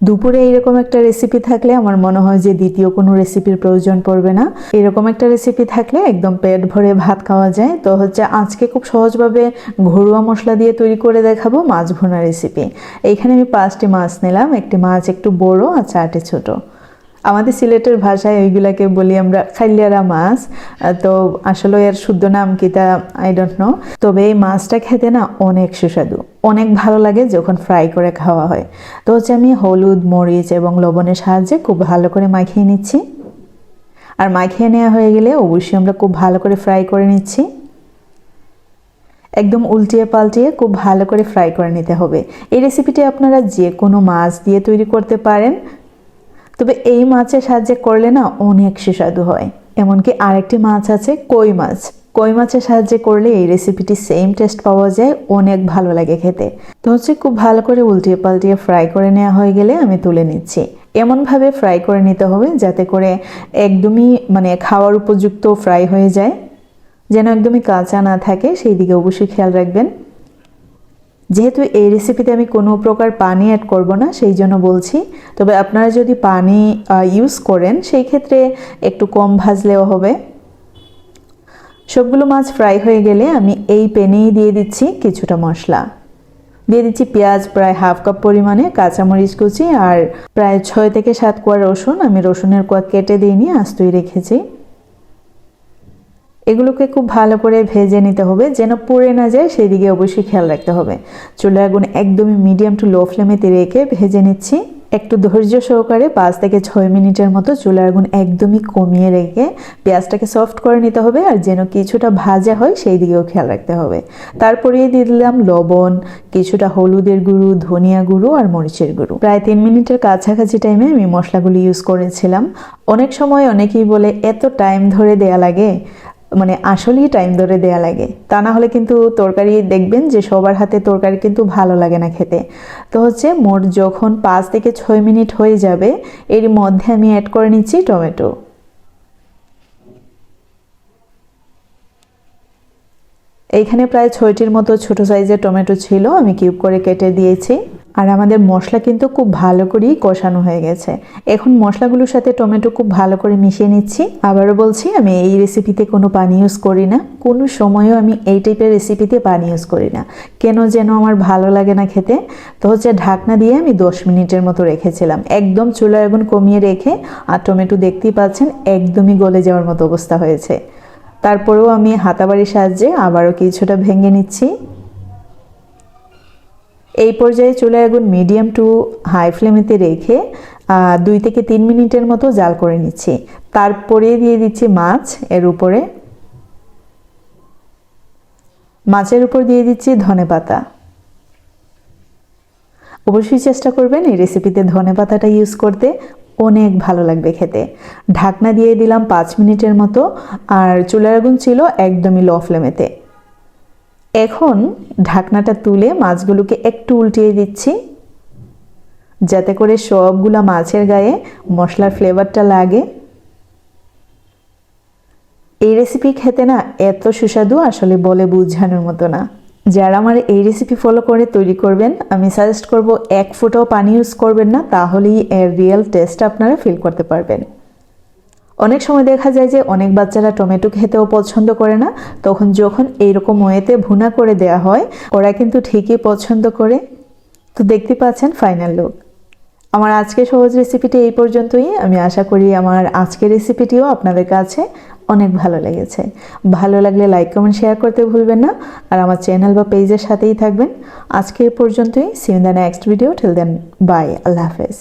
দুপুরে এরকম একটা রেসিপি থাকলে আমার মনে হয় যে দ্বিতীয় কোনো রেসিপির প্রয়োজন পড়বে না। এরকম একটা রেসিপি থাকলে একদম পেট ভরে ভাত খাওয়া যায়। তো আজকে খুব সহজভাবে ঘরোয়া মশলা দিয়ে তৈরি করে দেখাবো মাছ ভুনা রেসিপি। এইখানে আমি 5টি মাছ নিলাম। একটি মাছ একটু বড় আর 4টি ছোট। আমাদের সিলেটের ভাষায় ওইগুলাকে বলি আমরা খাইলিয়ারা মাছ। তো আসলে এর শুদ্ধ নাম কি তা আই ডোন্ট নো। তবে এই মাছটা খেতে না অনেক সুস্বাদু, অনেক ভালো লাগে যখন ফ্রাই করে খাওয়া হয়। তো আমি হলুদ, মরিচ এবং লবণের সাহায্যে খুব ভালো করে মাখিয়ে নিচ্ছি। আর মাখিয়ে নেওয়া হয়ে গেলে অবশ্যই আমরা খুব ভালো করে ফ্রাই করে নিচ্ছি। একদম উল্টিয়ে পাল্টিয়ে খুব ভালো করে ফ্রাই করে নিতে হবে। এই রেসিপিটি আপনারা যে কোনো মাছ দিয়ে তৈরি করতে পারেন, তবে এই মাছের সাহায্যে করলে না অনেক সুস্বাদু হয়। এমনকি আরেকটি মাছ আছে কই মাছ। কই মাছের সাহায্যে করলে এই রেসিপিটি সেম টেস্ট পাওয়া যায়, অনেক ভালো লাগে খেতে। তো খুব ভালো করে উল্টিয়ে পাল্টিয়ে ফ্রাই করে নেওয়া হয়ে গেলে আমি তুলে নিচ্ছি। এমনভাবে ফ্রাই করে নিতে হবে যাতে করে একদমই খাওয়ার উপযুক্ত ফ্রাই হয়ে যায়, যেন একদমই কাঁচা না থাকে, সেই দিকে অবশ্যই খেয়াল রাখবেন। যেহেতু এই রেসিপিতে আমি কোনো প্রকার পানি অ্যাড করব না, সেই জন্য বলছি। তবে আপনারা যদি পানি ইউজ করেন সেই ক্ষেত্রে একটু কম ভাজলেও হবে। সবগুলো মাছ ফ্রাই হয়ে গেলে আমি এই প্যানেই দিয়ে দিচ্ছি কিছুটা মশলা। দিয়ে দিচ্ছি পেঁয়াজ প্রায় হাফ কাপ পরিমাণে, কাঁচামরিচ কুচি আর প্রায় 6 থেকে 7 কোয়া রসুন। আমি রসুনের কোয়া কেটে দিইনি, আস্তই রেখেছি। এগুলোকে খুব ভালো করে ভেজে নিতে হবে, যেন পুড়ে না যায় সেই দিকে অবশ্যই খেয়াল রাখতে হবে। চুলার আগুন একদমই মিডিয়াম টু লো ফ্লেমেতে রেখে ভেজে নিচ্ছি। একটু ধৈর্য সহকারে 5 থেকে 6 মিনিটের মতো চুলার আগুন একদমই কমিয়ে রেখে পেঁয়াজটাকে সফট করে নিতে হবে, আর যেন কিছুটা ভাজা হয় সেই দিকেও খেয়াল রাখতে হবে। তারপরে দিয়ে দিলাম লবণ, কিছুটা হলুদের গুঁড়ো, ধনিয়া গুঁড়ো আর মরিচের গুঁড়ো। প্রায় 3 মিনিটের কাছাকাছি টাইমে আমি মশলাগুলো ইউজ করেছিলাম। অনেক সময় অনেকেই বলে এত টাইম ধরে দেয়া লাগে, আসলেই টাইম ধরে দেয়া লাগে। তা না হলে কিন্তু তরকারি দেখবেন যে সবার হাতে তরকারি কিন্তু ভালো লাগে না খেতে। তো মোট যখন 5 থেকে 6 মিনিট হয়ে যাবে, এর মধ্যে আমি অ্যাড করে নিচ্ছি টমেটো। এইখানে প্রায় 6টির মতো ছোট সাইজের টমেটো ছিল, আমি কিউব করে কেটে দিয়েছি। আর আমাদের মশলা কিন্তু খুব ভালো করেই কষানো হয়ে গেছে। এখন মশলাগুলোর সাথে টমেটো খুব ভালো করে মিশিয়ে নিচ্ছি। আবারও বলছি, আমি এই রেসিপিতে কোনো পানি ইউজ করি না, কোনো সময়ও আমি এই টাইপের রেসিপিতে পানি ইউজ করি না, কেন যেন আমার ভালো লাগে না খেতে। তো ঢাকনা দিয়ে আমি 10 মিনিটের মতো রেখেছিলাম, একদম চুলার আগুন কমিয়ে রেখে। আর টমেটো দেখতেই পাচ্ছেন একদমই গলে যাওয়ার মতো অবস্থা হয়েছে। তারপরেও আমি হাতাবাড়ির সাহায্যে আবারও কিছুটা ভেঙে নিচ্ছি। এই পর্যায়ে চুলার আগুন মিডিয়াম টু হাই ফ্লেমেতে রেখে 2 থেকে 3 মিনিটের মতো জাল করে নিচ্ছি। তারপরে দিয়ে দিচ্ছি মাছ এর উপরে। মাছের উপর দিয়ে দিচ্ছি ধনেপাতা। অবশ্যই চেষ্টা করবেন এই রেসিপিতে ধনেপাতাটা ইউজ করতে, অনেক ভালো লাগবে খেতে। ঢাকনা দিয়ে দিলাম 5 মিনিটের মতো, আর চুলার আগুন ছিল একদমই লো ফ্লেমেতে। এখন ঢাকনাটা তুলে মাছগুলোকে একটু উল্টিয়ে দিচ্ছি, যাতে করে সবগুলা মাছের গায়ে মশলার ফ্লেভারটা লাগে। এই রেসিপি খেতে না এত সুস্বাদু, আসলে বলে বোঝানোর মতো না। যারা আমার এই রেসিপি ফলো করে তৈরি করবেন, আমি সাজেস্ট করব 1 ফোঁটাও পানি ইউজ করবেন না, তাহলেই এর রিয়েল টেস্ট আপনারা ফিল করতে পারবেন। অনেক সময় দেখা যায় যে অনেক বাচ্চারা টমেটো খেতেও পছন্দ করে না, তখন যখন এইরকম ওয়েতে ভুনা করে দেয়া হয়, ওরা কিন্তু ঠিকই পছন্দ করে। তো দেখতে পাচ্ছেন ফাইনাল লুক। আমার আজকের সহজ রেসিপিটি এই পর্যন্তই। আমি আশা করি আমার আজকের রেসিপিটিও আপনাদের কাছে অনেক ভালো লেগেছে। ভালো লাগলে লাইক, কমেন্ট, শেয়ার করতে ভুলবেন না। আর আমার চ্যানেল বা পেজের সাথেই থাকবেন। আজকে এই পর্যন্তই। See you in the next video. Till then, bye, আল্লাহ হাফেজ।